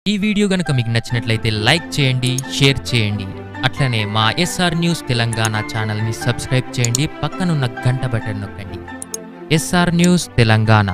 ఈ వీడియో గనుక మీకు నచ్చినట్లయితే లైక్ చేయండి, షేర్ చేయండి. అట్లనే మా ఎస్ఆర్ న్యూస్ తెలంగాణ ఛానల్ని సబ్స్క్రైబ్ చేయండి. పక్కనున్న గంట బటన్ నొక్కండి. SR news Telangana.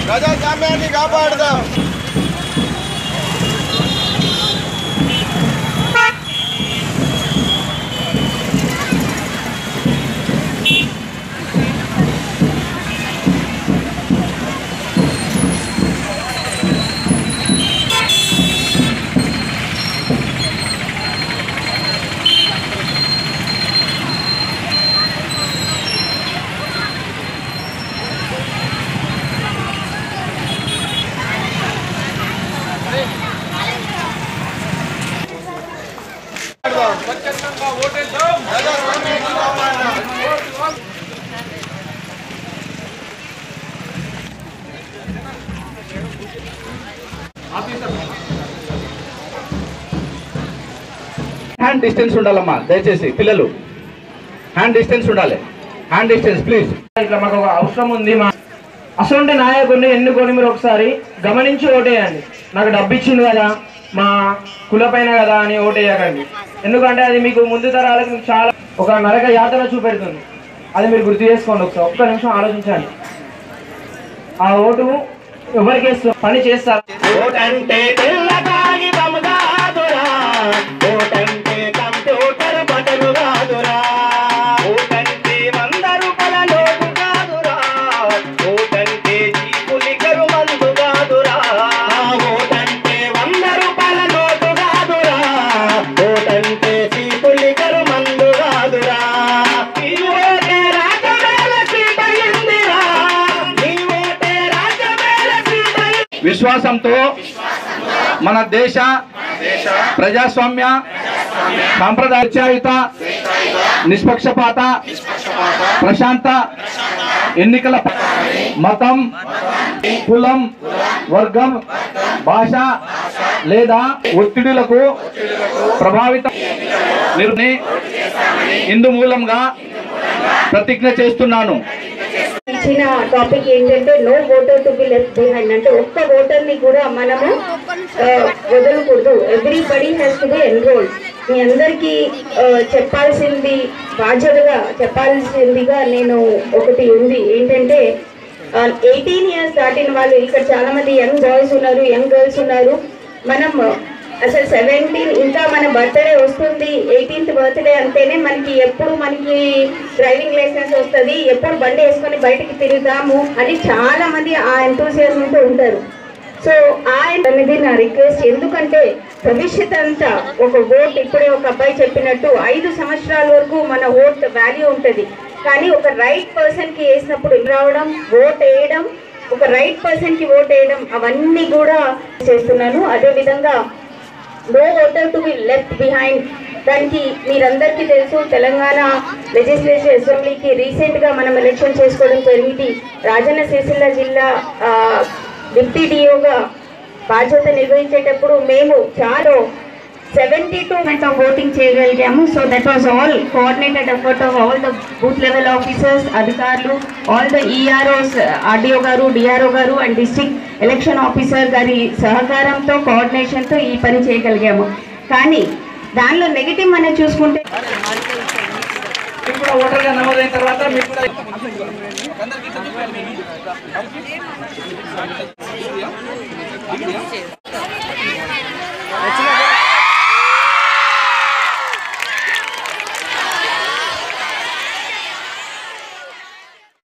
ప్రజాస్వామ్యాన్ని కాపాడుదాం. హ్యాండ్ డిస్టెన్స్ ఉండాలమ్మా, దయచేసి పిల్లలు హ్యాండ్ డిస్టెన్స్ ఉండాలి. Hand distance please. ఇట్లా మాకు ఒక అవసరం ఉంది, మా అసలు నాయకుడిని ఎన్నుకొని మీరు ఒకసారి గమనించి ఓటేయండి. నాకు డబ్బు ఇచ్చింది కదా, మా కులపైన కదా అని ఓటేయకండి. ఎందుకంటే అది మీకు ముందు తరాలకు మీకు చాలా ఒక నరక యాతన చూపెడుతుంది. అది మీరు గుర్తు చేసుకోండి. ఒకసారి ఒక్క నిమిషం ఆలోచించండి. ఆ ఓటు ఎవరికి పని చేస్తారు. విశ్వాసంతో మన దేశ ప్రజాస్వామ్య సాంప్రదాయయుత నిష్పక్షపాత ప్రశాంత ఎన్నికల మతం, కులం, వర్గం, భాష లేదా ఒత్తిడులకు ప్రభావితం ఇందు మూలంగా ప్రతిజ్ఞ చేస్తున్నాను. ఇచ్చిన టాపిక్ ఏంటంటే no voter to be left behind. అంటే ఒక్క ఓటర్ ని కూడా మనము వదలకూడదు. Everybody has to be enrolled. మీ అందరికీ చెప్పాల్సింది, బాధ్యతగా చెప్పాల్సిందిగా నేను ఒకటి ఉంది ఏంటంటే 18 years దాటిన వాళ్ళు ఇక్కడ చాలా మంది యంగ్ బాయ్స్ ఉన్నారు, యంగ్ గర్ల్స్ ఉన్నారు. మనం అసలు 17 ఇంకా మన బర్త్డే వస్తుంది, 18th బర్త్డే అంటేనే మనకి డ్రైవింగ్ లైసెన్స్ వస్తుంది, ఎప్పుడు బండి వేసుకొని బయటికి తిరుగుతాము అని చాలా మంది ఆ ఎంతూసియాజంతో ఉంటారు. సో అనేది నా రిక్వెస్ట్. ఎందుకంటే భవిష్యత్ అంతా ఒక ఓట్, ఇప్పుడే ఒక అబ్బాయి చెప్పినట్టు 5 సంవత్సరాల వరకు మన ఓట్ వాల్యూ ఉంటుంది. కానీ ఒక రైట్ పర్సన్కి వేసినప్పుడు రావడం, ఓట్ వేయడం, ఒక రైట్ పర్సన్కి ఓట్ వేయడం, అవన్నీ కూడా చేస్తున్నాను. అదేవిధంగా no voter to be left behind. దానికి మీరందరికీ తెలుసు, తెలంగాణ లెజిస్లేటివ్ అసెంబ్లీకి రీసెంట్గా మనం ఎలక్షన్ చేసుకోవడం జరిగింది. రాజన్న సిరిసిల్ల జిల్లా డిప్యూటీ డిఓగా బాధ్యత నిర్వహించేటప్పుడు మేము చాలా 72% ఆఫ్ ఓటింగ్ చేయగలిగాము. So that was all coordinated effort of all the booth level officers, అధికారులు, ఆల్ ద ఈఆర్ఓస్, ఆర్డీఓ గారు, డిఆర్ఓ గారు అండ్ డిస్ట్రిక్ట్ ఎలక్షన్ ఆఫీసర్ గారి సహకారంతో, కోఆర్డినేషన్తో ఈ పని చేయగలిగాము. కానీ దానిలో నెగిటివ్ మనం చూసుకుంటే ఇప్పుడు ఓటర్గా నమోదైన తర్వాత మీకు కూడా